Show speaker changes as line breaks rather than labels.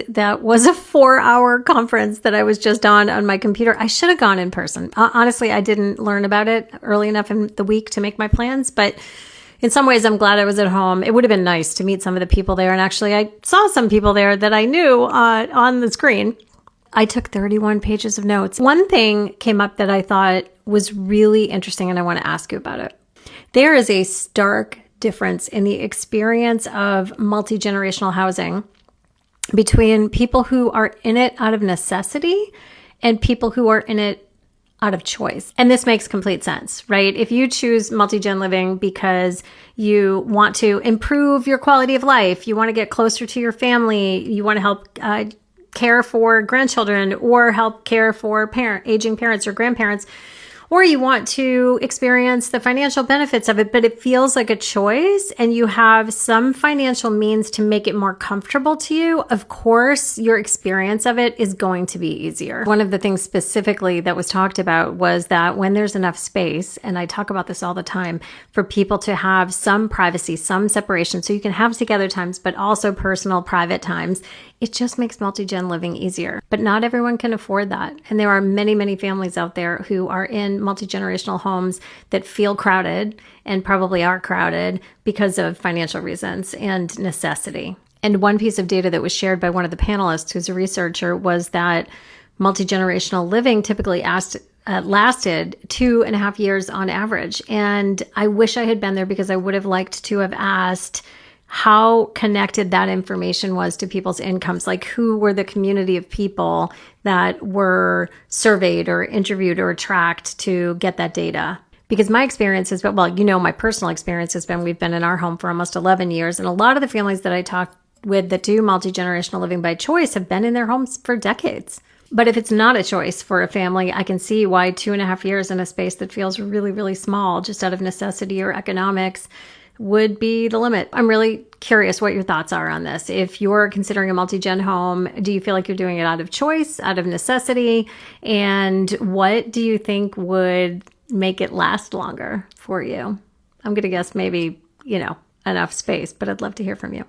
That was a 4-hour conference that I was just on my computer. I should have gone in person. Honestly, I didn't learn about it early enough in the week to make my plans, but in some ways, I'm glad I was at home. It would have been nice to meet some of the people there. And actually, I saw some people there that I knew on the screen. I took 31 pages of notes. One thing came up that I thought was really interesting, and I want to ask you about it. There is a stark difference in the experience of multi-generational housing between people who are in it out of necessity and people who are in it out of choice. And this makes complete sense, right? If you choose multi-gen living because you want to improve your quality of life, you want to get closer to your family, you want to help care for grandchildren or help care for aging parents or grandparents, or you want to experience the financial benefits of it, but it feels like a choice and you have some financial means to make it more comfortable to you, of course, your experience of it is going to be easier. One of the things specifically that was talked about was that when there's enough space, and I talk about this all the time, for people to have some privacy, some separation, so you can have together times, but also personal, private times, it just makes multi-gen living easier. But not everyone can afford that. And there are many, many families out there who are in multi-generational homes that feel crowded and probably are crowded because of financial reasons and necessity. And one piece of data that was shared by one of the panelists, who's a researcher, was that multi-generational living typically lasted 2.5 years on average. And I wish I had been there because I would have liked to have asked how connected that information was to people's incomes, like who were the community of people that were surveyed or interviewed or tracked to get that data. Because my experience has been, my personal experience has been, we've been in our home for almost 11 years. And a lot of the families that I talk with that do multi-generational living by choice have been in their homes for decades. But if it's not a choice for a family, I can see why 2.5 years in a space that feels really, really small, just out of necessity or economics, would be the limit. I'm really curious what your thoughts are on this. If you're considering a multi-gen home, do you feel like you're doing it out of choice, out of necessity? And what do you think would make it last longer for you? I'm going to guess maybe, enough space, but I'd love to hear from you.